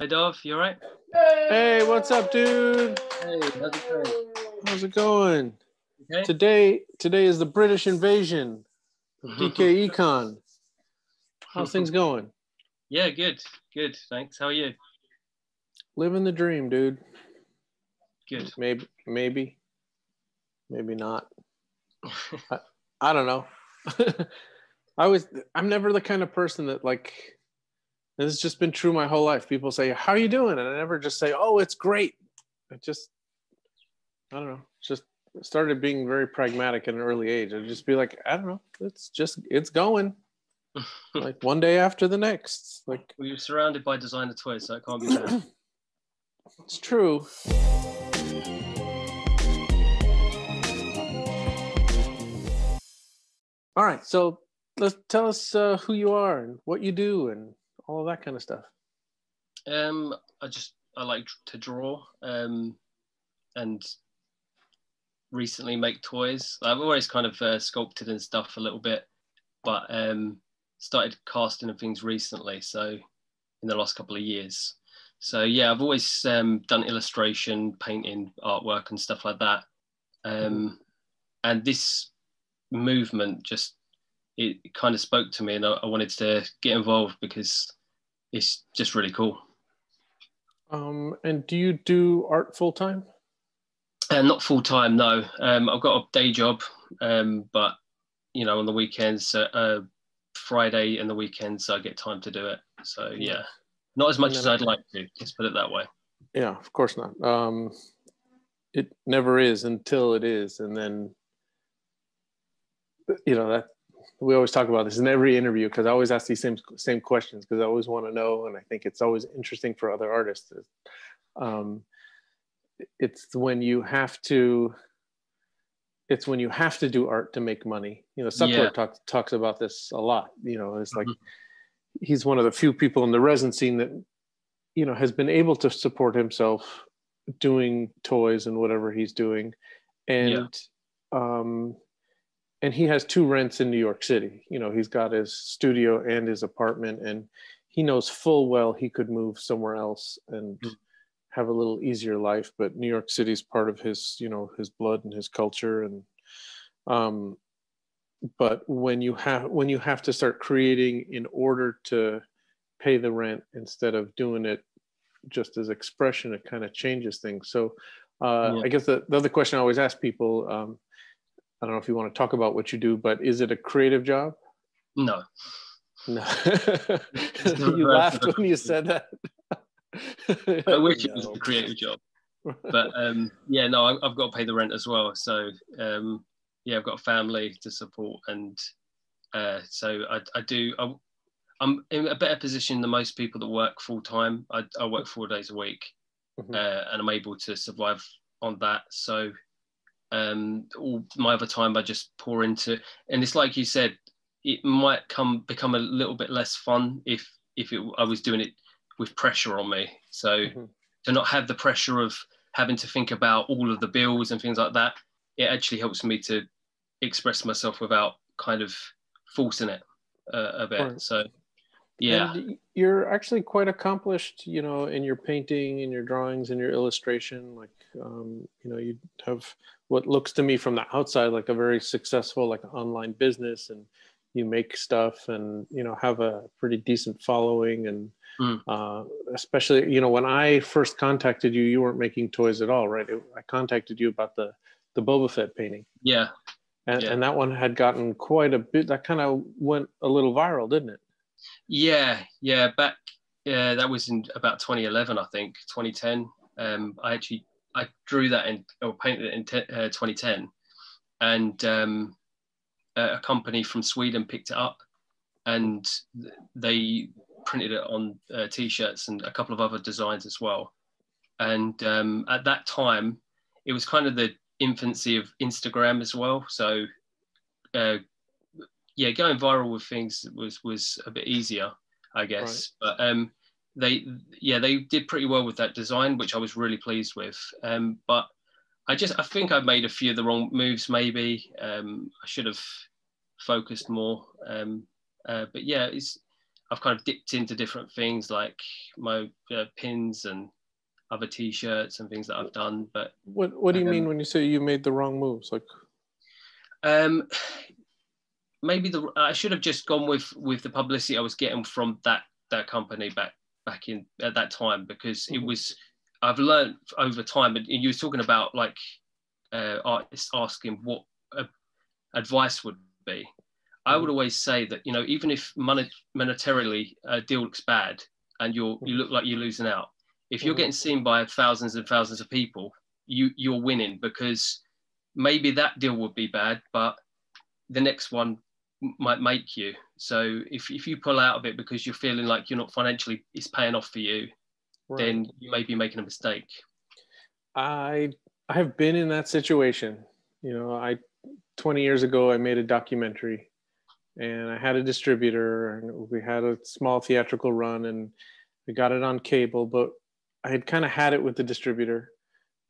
Hey Dov, you alright? Hey, what's up, dude? Hey, how's it going? How's it going? Okay. Today is the British invasion. DKECon. How's things going? Yeah, good. Good, thanks. How are you? Living the dream, dude. Good. Maybe not. I don't know. I'm never the kind of person that this has just been true my whole life. People say, "How are you doing?" And I never just say, "Oh, it's great." I don't know. Just started being very pragmatic at an early age. I'd just be like, I don't know. It's going like one day after the next. Like, well, you're surrounded by designer toys, so it can't be bad. It's true. All right. So tell us who you are and what you do and all of that kind of stuff. I like to draw and recently make toys. I've always kind of sculpted and stuff a little bit, but started casting and things recently. So in the last couple of years. So yeah, I've always done illustration, painting, artwork and stuff like that. And this movement it kind of spoke to me, and I wanted to get involved because it's just really cool. And do you do art full time? Not full time, no. I've got a day job, but on the weekends, Friday and the weekends, I get time to do it. So yeah, not as much as I'd like to. Let's put it that way. Yeah, of course not. It never is until it is, and then that we always talk about this in every interview because I always ask these same questions because I always want to know, and I think it's always interesting for other artists. It's when you have to do art to make money. Sutler talks about this a lot. It's like he's one of the few people in the resin scene that has been able to support himself doing toys and whatever he's doing, and he has two rents in New York City. He's got his studio and his apartment, and he knows full well he could move somewhere else and have a little easier life. But New York City is part of his, his blood and his culture. And but when you have to start creating in order to pay the rent instead of doing it just as expression, it kind of changes things. So I guess the other question I always ask people. I don't know if you want to talk about what you do, but is it a creative job? No. You laughed when you said that. I wish it was a creative job, but I've got to pay the rent as well. So I've got a family to support, and so I'm in a better position than most people that work full time. I work 4 days a week, and I'm able to survive on that. So all my other time I just pour into, and it's like you said, it might become a little bit less fun if I was doing it with pressure on me. So to not have the pressure of having to think about all of the bills and things like that, it actually helps me to express myself without kind of forcing it a bit. Right. So yeah. And you're actually quite accomplished, in your painting, in your drawings, in your illustration. Like, you have what looks to me from the outside like a very successful, online business, and you make stuff and, have a pretty decent following. And especially, when I first contacted you, you weren't making toys at all, right? I contacted you about the Boba Fett painting. Yeah. And that one had gotten quite a bit, that kind of went a little viral, didn't it? Yeah. Back, that was in about 2011, I think, 2010. I drew that or painted it in 2010, and a company from Sweden picked it up, and they printed it on T-shirts and a couple of other designs as well. And at that time, it was kind of the infancy of Instagram as well. So going viral with things was a bit easier, I guess. Right. But they did pretty well with that design, which I was really pleased with. But I think I made a few of the wrong moves. Maybe I should have focused more. But yeah, I've kind of dipped into different things like my pins and other T-shirts and things that I've done. But what do you mean when you say you made the wrong moves? Like, maybe I should have just gone with the publicity I was getting from that company back in at that time, because it was, I've learned over time. And you were talking about like artists asking what advice would be. I would always say that, you know, even if monetarily a deal looks bad and you look like you're losing out, if you're getting seen by thousands and thousands of people, you're winning, because maybe that deal would be bad, but the next one might make you. So if you pull out of it because you're feeling like you're not financially, it's paying off for you, then you may be making a mistake. I have been in that situation. You know, 20 years ago, I made a documentary, and I had a distributor, and we had a small theatrical run, and we got it on cable, but I had kind of had it with the distributor,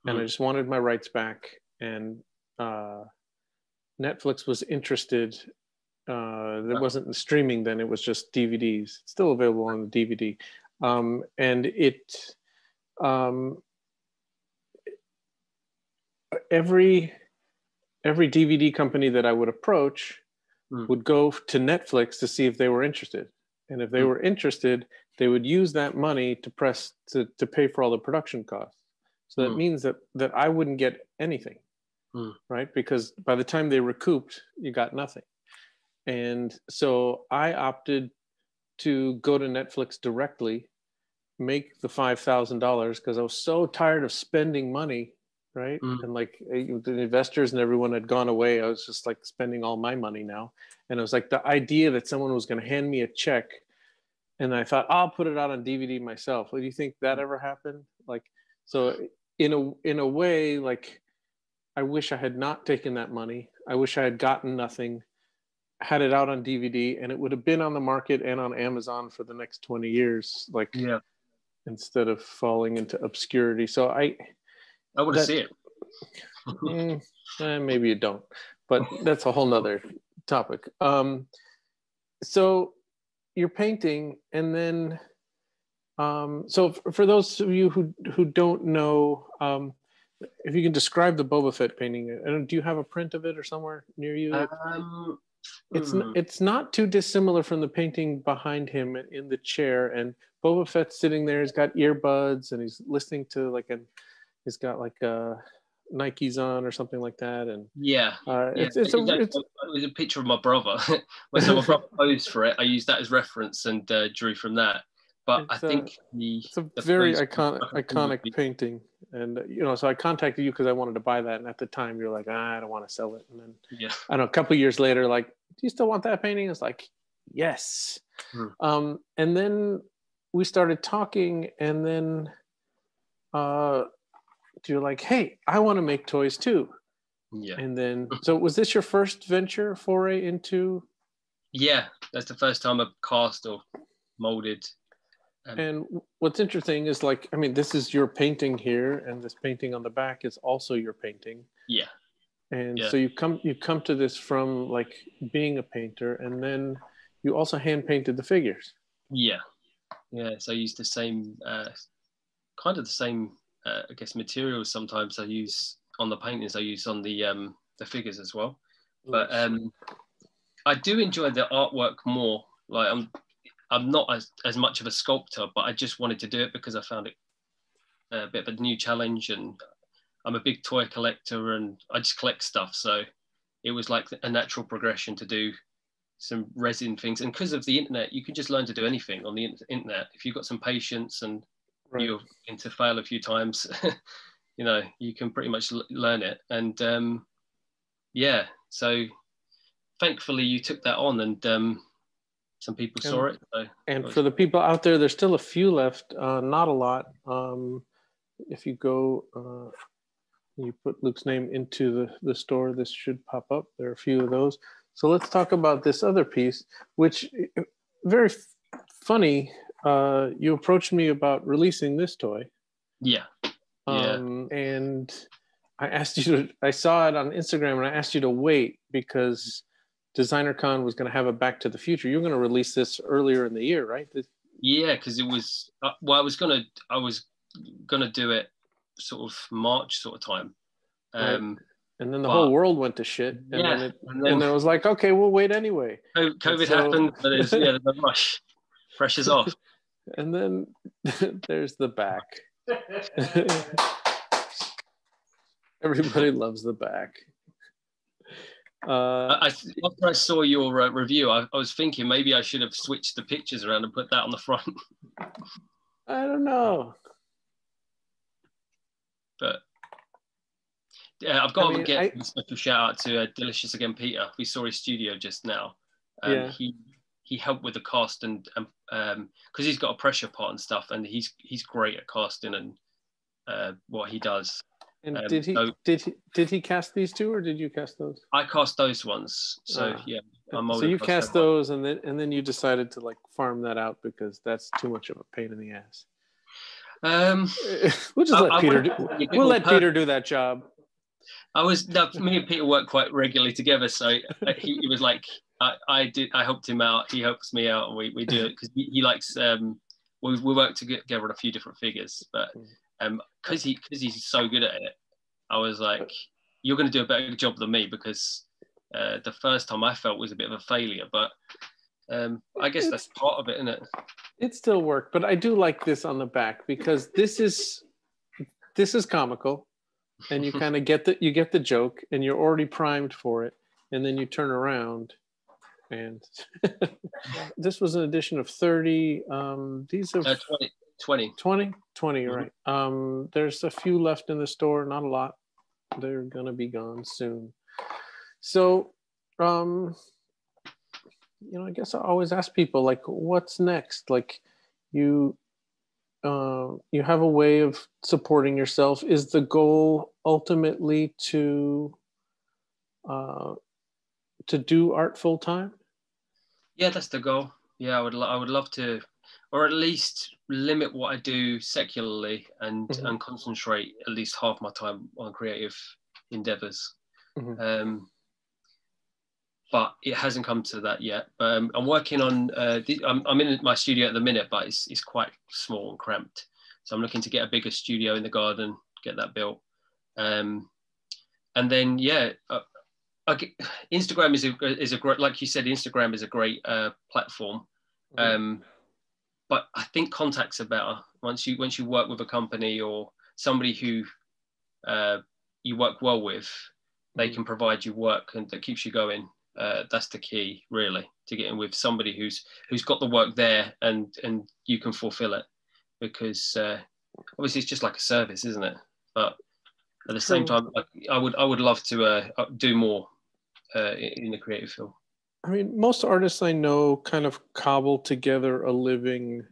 and I just wanted my rights back. And Netflix was interested. There wasn't streaming then, it was just DVDs. It's still available on the DVD. And every DVD company that I would approach would go to Netflix to see if they were interested. And if they were interested, they would use that money to pay for all the production costs. So that means that I wouldn't get anything, right? Because by the time they recouped, you got nothing. And so I opted to go to Netflix directly, make the $5,000, because I was so tired of spending money, right? And like the investors and everyone had gone away. I was just like spending all my money now. And it was like the idea that someone was going to hand me a check, and I thought, I'll put it out on DVD myself. Well, do you think that ever happened? Like, so in a way, like, I wish I had not taken that money. I wish I had gotten nothing, had it out on DVD, and it would have been on the market and on Amazon for the next 20 years, like, instead of falling into obscurity. So I want to see it. Maybe you don't, but that's a whole nother topic. So you're painting, and then, so for those of you who don't know, if you can describe the Boba Fett painting, do you have a print of it or somewhere near you? It's not too dissimilar from the painting behind him in the chair, and Boba Fett's sitting there. He's got earbuds, and he's listening to he's got like Nikes on or something like that. And it was a picture of my brother. So my brother posed for it. I used that as reference and drew from that. But I think it's a very iconic painting. And, you know, so I contacted you because I wanted to buy that. And at the time you're like, I don't want to sell it. And then I don't know, a couple of years later, like, do you still want that painting? It's like, yes. And then we started talking, and then you're like, hey, I want to make toys too. And then, so was this your first venture foray into? Yeah, that's the first time I've cast or molded. And what's interesting is, like, I mean, this is your painting here, and this painting on the back is also your painting. And so you come to this from like being a painter, and then you also hand painted the figures. So I used the same kind of the same I guess materials. Sometimes I use on the paintings, I use on the figures as well. But I do enjoy the artwork more. Like, I'm not as much of a sculptor, but I just wanted to do it because I found it a bit of a new challenge, and I'm a big toy collector and I just collect stuff. So it was like a natural progression to do some resin things. And because of the internet, you can just learn to do anything on the internet. If you've got some patience and you're going to fail a few times, you know, you can pretty much learn it. And so thankfully you took that on, and some people saw it. So and for the people out there, there's still a few left, not a lot. If you go, you put Luke's name into the store, this should pop up. There are a few of those. So let's talk about this other piece, which very funny. You approached me about releasing this toy. And I asked you I saw it on Instagram, and I asked you to wait because DesignerCon was going to have a Back to the Future. You're going to release this earlier in the year, right? Yeah, because it was well, I was gonna do it sort of March sort of time. Right. And then the whole world went to shit. And then it was like, okay, we'll wait anyway. COVID happened, but there's a rush. Pressure's off. And then there's the back. Everybody loves the back. After I saw your review, I was thinking maybe I should have switched the pictures around and put that on the front. I don't know. But yeah, I've got to get a special shout out to Delicious Again Peter. We saw his studio just now. He helped with the cast and because he's got a pressure pot and stuff, and he's great at casting and what he does. And did he cast these two, or did you cast those? I cast those ones. So so you cast those, and then you decided to like farm that out because that's too much of a pain in the ass. We'll just let Peter do. We'll let Peter do that job. Me and Peter work quite regularly together, so he was like, I helped him out, he helps me out, and we do it because he likes. We work together on a few different figures, but because he's so good at it, I was like, you're going to do a better job than me because the first time I felt was a bit of a failure, but I guess that's part of it, isn't it? It still worked, but I do like this on the back because this is comical, and you kind of get the joke, and you're already primed for it, and then you turn around, and this was an edition of 30. These are 20. 20, right. There's a few left in the store, not a lot. They're gonna be gone soon. So, I guess I always ask people like, what's next? Like, you have a way of supporting yourself. Is the goal ultimately to do art full time? Yeah, that's the goal. Yeah, I would love to, or at least limit what I do secularly and concentrate at least half my time on creative endeavors. But it hasn't come to that yet. I'm working on, I'm in my studio at the minute, but it's quite small and cramped. So I'm looking to get a bigger studio in the garden, get that built. And then, Instagram is a great, like you said, Instagram is a great platform. But I think contacts are better. Once you work with a company or somebody who you work well with, they can provide you work and that keeps you going. That's the key, really, to get in with somebody who's got the work there and you can fulfill it, because obviously it's just like a service, isn't it? But at the same time, I would love to do more in the creative field. I mean, most artists I know kind of cobble together a living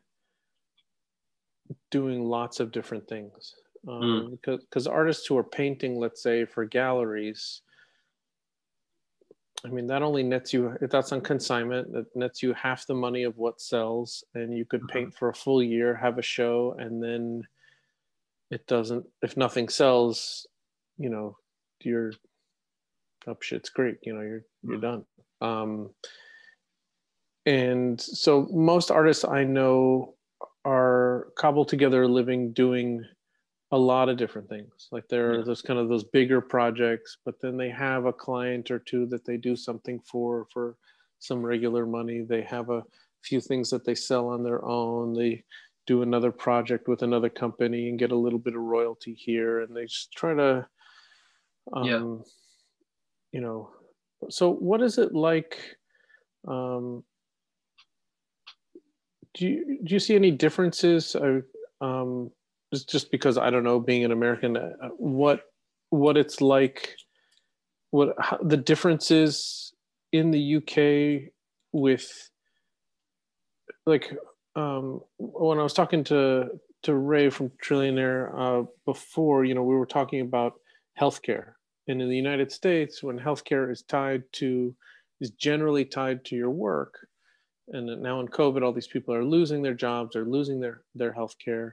doing lots of different things. Because artists who are painting, let's say, for galleries, I mean, that only nets you, if that's on consignment, that nets you half the money of what sells, and you could paint for a full year, have a show, and then it doesn't, if nothing sells, you're up shit's creek, you're done. And so most artists I know are cobbled together a living doing a lot of different things. Like there are those bigger projects, but then they have a client or two that they do something for some regular money. They have a few things that they sell on their own. They do another project with another company and get a little bit of royalty here. And they just try to, so what is it like? Do you see any differences? Just because I don't know, being an American, what it's like, how the differences in the UK with, like, when I was talking to Ray from Trillionaire before, we were talking about healthcare, and in the United States, when healthcare is generally tied to your work, and now in COVID, all these people are losing their jobs, are losing their healthcare.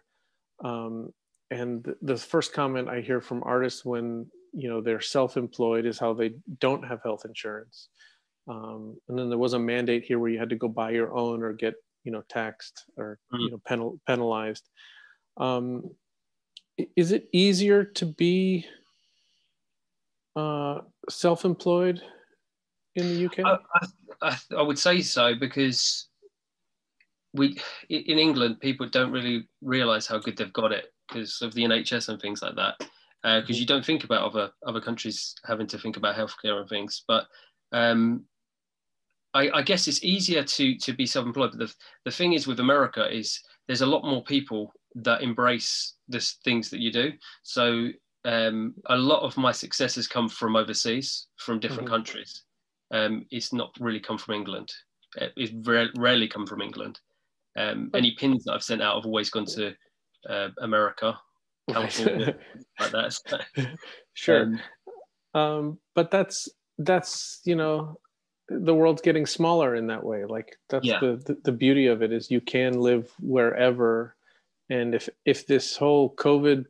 And the first comment I hear from artists when they're self-employed is how they don't have health insurance, And then there was a mandate here where you had to go buy your own or get, taxed or, penalized. Is it easier to be self-employed in the UK? I would say so, because in England, people don't really realise how good they've got it because of the NHS and things like that. Because you don't think about other countries having to think about healthcare and things. But I guess it's easier to be self-employed. But the thing is with America is there's a lot more people that embrace the things that you do. So a lot of my successes come from overseas, from different countries. It's not really come from England. It's rarely come from England. Any pins that I've sent out have always gone to America, California, like that. So, sure. But that's the world's getting smaller in that way. Like that's the beauty of it, is you can live wherever. And if this whole COVID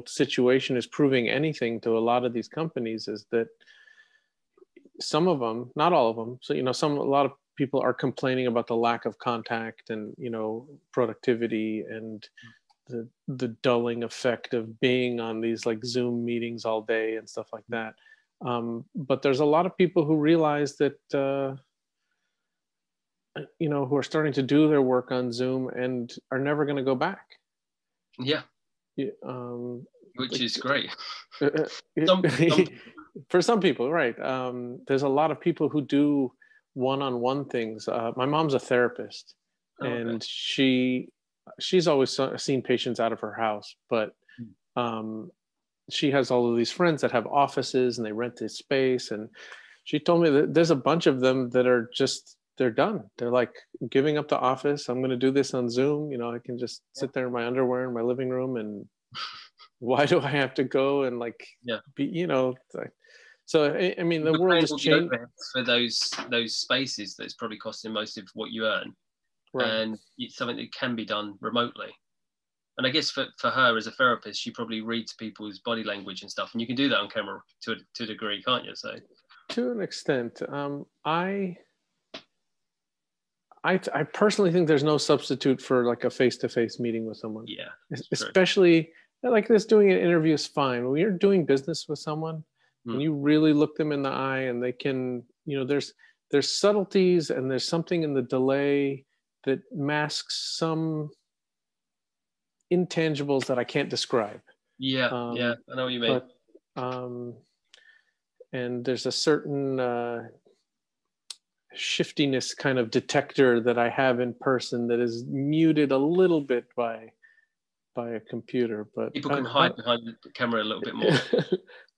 situation is proving anything to a lot of these companies, is that some of them, not all of them, so a lot of people are complaining about the lack of contact and productivity and the dulling effect of being on these like Zoom meetings all day and stuff like that. But there's a lot of people who realize that who are starting to do their work on Zoom and are never going to go back. Which is great. For some people, right. There's a lot of people who do one-on-one things. My mom's a therapist, and she's always seen patients out of her house, but she has all of these friends that have offices and they rent this space. And she told me that there's a bunch of them that are they're done. They're like giving up the office. I'm going to do this on Zoom. I can just sit there in my underwear in my living room, and why do I have to go and be, so I mean, the world has changed for those spaces. That's probably costing most of what you earn, and it's something that can be done remotely. And I guess for her as a therapist, she probably reads people's body language and stuff, and you can do that on camera to a degree, can't you? So to an extent, I personally think there's no substitute for like a face-to-face meeting with someone. Yeah, especially like this, doing an interview is fine. When you're doing business with someone and you really look them in the eye, and they can, there's subtleties and there's something in the delay that masks some intangibles that I can't describe. I know what you mean. But, and there's a certain shiftiness kind of detector that I have in person that is muted a little bit by a computer. But people can hide behind the camera a little bit more.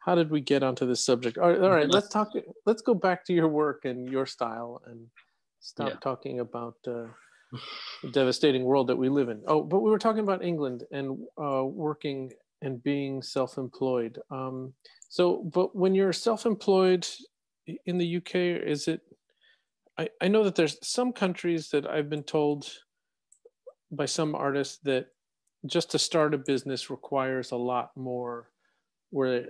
How did we get onto this subject? All right, let's go back to your work and your style and stop talking about the devastating world that we live in. Oh, but we were talking about England and working and being self-employed. But when you're self-employed in the UK, is it, I know that there's some countries that I've been told by some artists that just to start a business requires a lot more, where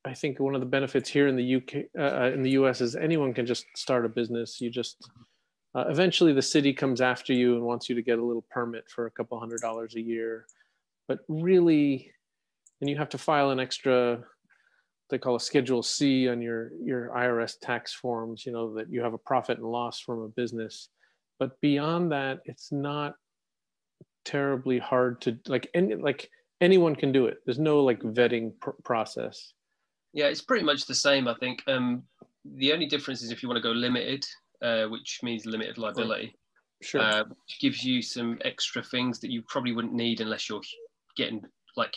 I think one of the benefits here in the UK, in the US, is anyone can just start a business. You just, eventually the city comes after you and wants you to get a little permit for a couple $100 a year, but really, and you have to file an extra, they call a Schedule C on your IRS tax forms, that you have a profit and loss from a business. But beyond that, it's not terribly hard to, anyone can do it. There's no vetting process. Yeah, it's pretty much the same, I think. The only difference is if you want to go limited, which means limited liability, which gives you some extra things that you probably wouldn't need unless you're getting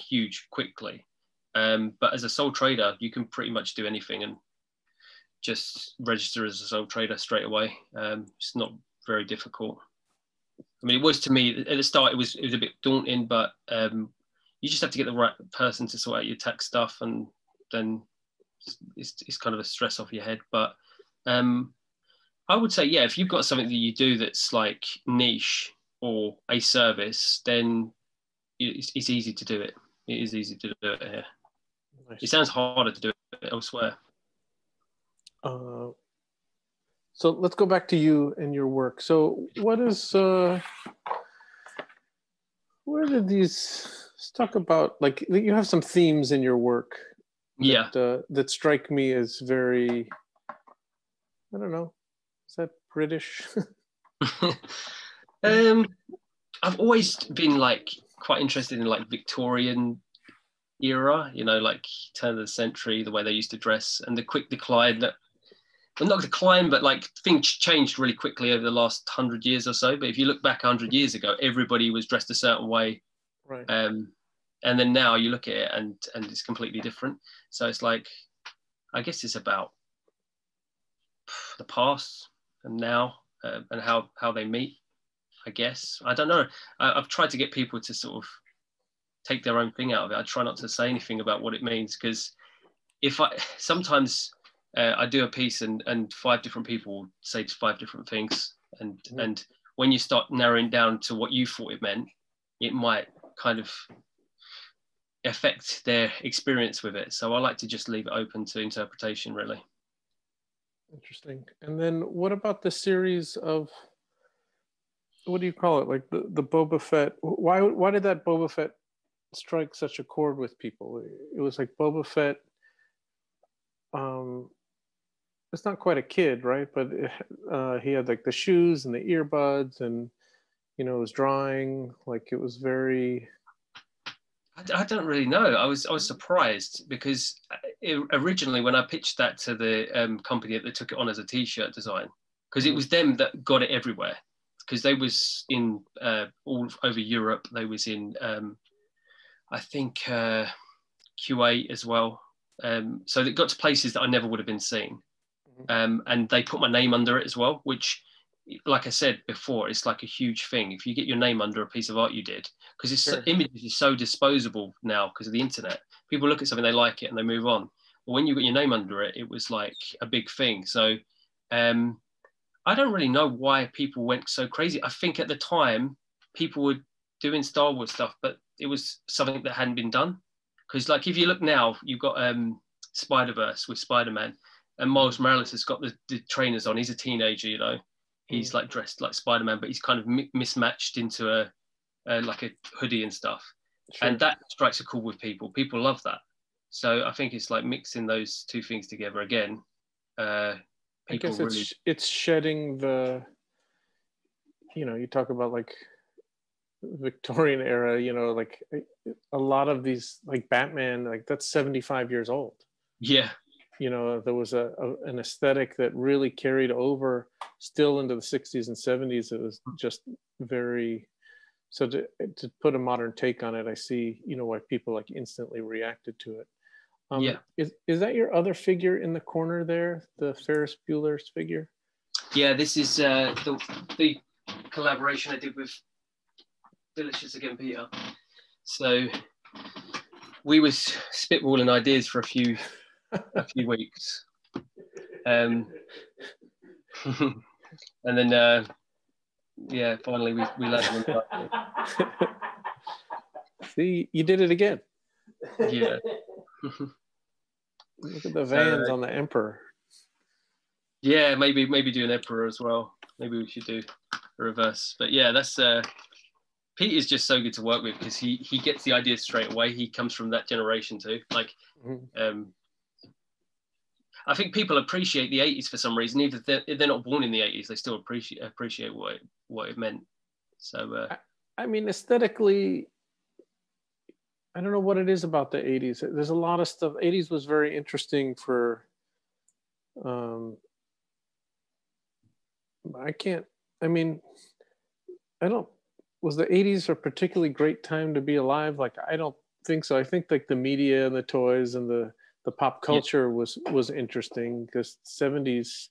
huge quickly. But as a sole trader, you can pretty much do anything and just register as a sole trader straight away. It's not very difficult. I mean, it was to me at the start. It was a bit daunting, but you just have to get the right person to sort out your tax stuff, and then it's kind of a stress off your head. But I would say, if you've got something that you do that's niche or a service, then it's easy to do it. It is easy to do it here. Nice. It sounds harder to do it elsewhere. So let's go back to you and your work. So what is, where did these, let's talk about, like, you have some themes in your work that, that strike me as very, I don't know, is that British? I've always been like quite interested in like Victorian era, you know, like turn of the century, the way they used to dress, and the quick decline that, well, not decline, but like things changed really quickly over the last 100 years or so. But if you look back 100 years ago, everybody was dressed a certain way. Right. And then now you look at it and it's completely different. So it's like, I guess it's about the past and now and how they meet, I guess. I don't know. I've tried to get people to sort of take their own thing out of it. I try not to say anything about what it means, because if sometimes I do a piece and 5 different people say 5 different things. And when you start narrowing down to what you thought it meant, it might kind of affect their experience with it. So I like to just leave it open to interpretation, really. Interesting. And then what about the series of, what do you call it? Like the Boba Fett. Why did that Boba Fett strike such a chord with people? It was like Boba Fett, it's not quite a kid, right? But he had like the shoes and the earbuds, and you know, it was drawing. Like it was very. I don't really know. I was surprised, because originally when I pitched that to the company that took it on as a T-shirt design, because it was them that got it everywhere, because they was in all over Europe. They was in I think Kuwait as well. So it got to places that I never would have been seen. And they put my name under it as well, which, like I said before, it's like a huge thing if you get your name under a piece of art you did, because it's images is so disposable now because of the internet. People look at something, they like it, and they move on. But when you got your name under it, it was like a big thing. So I don't really know why people went so crazy. I think at the time people were doing Star Wars stuff, but it was something that hadn't been done. Because like if you look now, you've got Spider-Verse with Spider-Man, and Miles Morales has got the trainers on. He's a teenager, you know. He's like dressed like Spider-Man, but he's kind of mismatched into a like a hoodie and stuff. Sure. And that strikes a chord with people. People love that. So I think it's like mixing those two things together again. I guess it's shedding the, you know, you talk about like Victorian era, you know, like a lot of these, like Batman, like that's 75 years old. Yeah. You know, there was an aesthetic that really carried over still into the 60s and 70s. It was just very, so to put a modern take on it, I see, you know, why people like instantly reacted to it. Yeah. Is that your other figure in the corner there, the Ferris Bueller's figure? Yeah, this is the collaboration I did with Delicious Again, Peter. So we was spitballing ideas for a few weeks, and then yeah, finally we landed on that. See, you did it again. Yeah. Look at the Vans on the Emperor. Yeah, maybe do an Emperor as well. Maybe we should do a reverse. But yeah, that's Pete is just so good to work with, because he gets the ideas straight away. He comes from that generation too. Like I think people appreciate the 80s for some reason. Even if they're not born in the 80s, they still appreciate what it meant. So I mean, aesthetically, I don't know what it is about the 80s. There's a lot of stuff. 80s was very interesting for, was the 80s a particularly great time to be alive? Like, I don't think so. I think like the media and the toys and the pop culture was interesting, because 70s,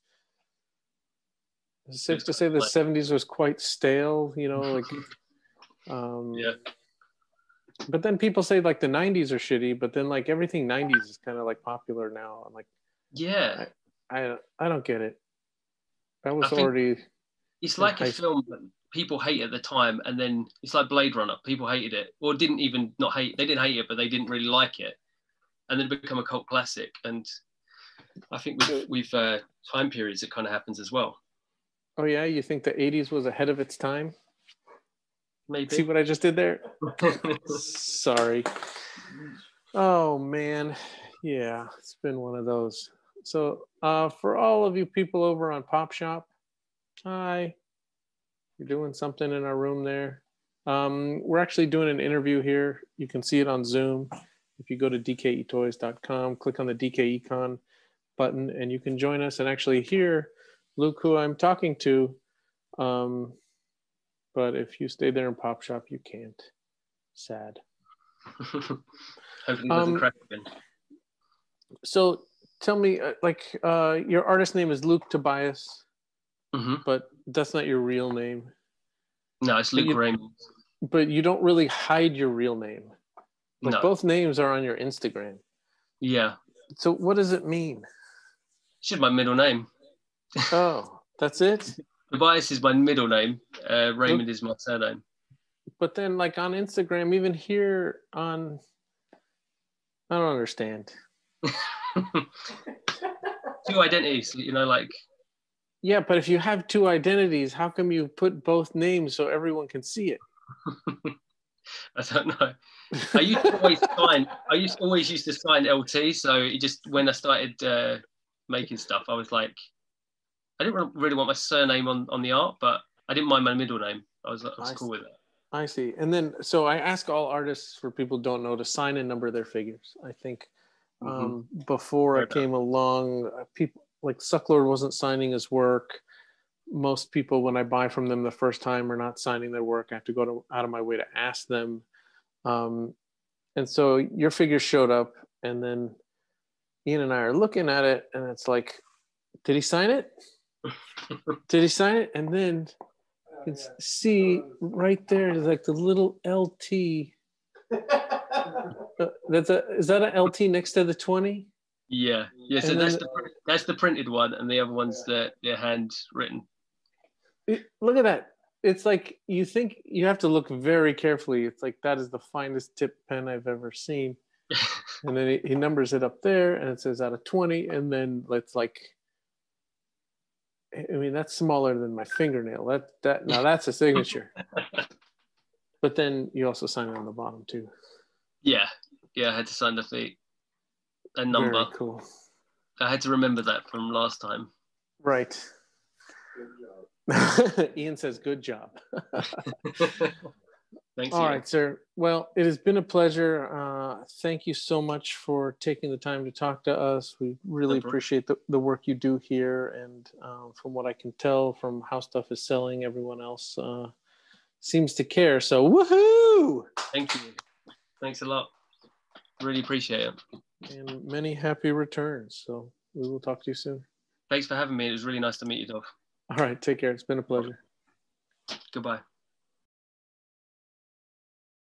it's safe to say the 70s was quite stale, you know, like, yeah. But then people say like the 90s are shitty, but then like everything 90s is kind of like popular now. I'm like, yeah, I don't get it. That was already. It's like a film that people hate at the time, and then it's like Blade Runner. People hated it, or didn't even not hate. They didn't hate it, but they didn't really like it, and then it become a cult classic. And I think we've time periods it kind of happens as well. Oh yeah, you think the 80s was ahead of its time? Maybe. See what I just did there? Sorry. Oh man, yeah, it's been one of those. So for all of you people over on Pop Shop, hi, you're doing something in our room there. We're actually doing an interview here. You can see it on Zoom. If you go to DKEToys.com, click on the DKECON button, and you can join us and actually hear Luke, who I'm talking to. But if you stay there in Pop Shop, you can't. Sad. Hopefully it doesn't crack again. So tell me, your artist name is Luke Tobias, but that's not your real name. No, it's Luke Raymond. But you don't really hide your real name. Like no. Both names are on your Instagram. Yeah. So what does it mean? It's just my middle name. Oh, that's it? Tobias is my middle name. Raymond is my surname. But then like on Instagram, even here on, I don't understand. Two identities, like. Yeah, but if you have two identities, how come you put both names so everyone can see it? I don't know. I used to always used to sign LT. So it just, when I started making stuff, I was like, I didn't really want my surname on the art, but I didn't mind my middle name. I was cool with it. I see. And then, so I ask all artists, for people who don't know, to sign and number their figures. I think before I came along, people like Sucklord wasn't signing his work. Most people, when I buy from them the first time, are not signing their work. I have to go out of my way to ask them. And so your figure showed up, and then Ian and I are looking at it, and it's like, did he sign it? Did he sign it? And then you can see right there is like the little LT. Is that an LT next to the 20? Yeah. So that's the printed one, and the other one's they're handwritten. Look at that. It's like, you think you have to look very carefully. It's like, that is the finest tip pen I've ever seen. And then he numbers it up there, and it says out of 20. And then it's like, I mean, that's smaller than my fingernail. Now that's a signature. But then you also sign it on the bottom too. Yeah, I had to sign the feet and number. Very cool. I had to remember that from last time. Right. Ian says, good job. Thanks. All right, sir. Well, it has been a pleasure. Thank you so much for taking the time to talk to us. We really appreciate the work you do here. And from what I can tell from how stuff is selling, everyone else seems to care. So woohoo! Thank you. Thanks a lot. Really appreciate it. And many happy returns. So we will talk to you soon. Thanks for having me. It was really nice to meet you, Dov. All right. Take care. It's been a pleasure. Goodbye.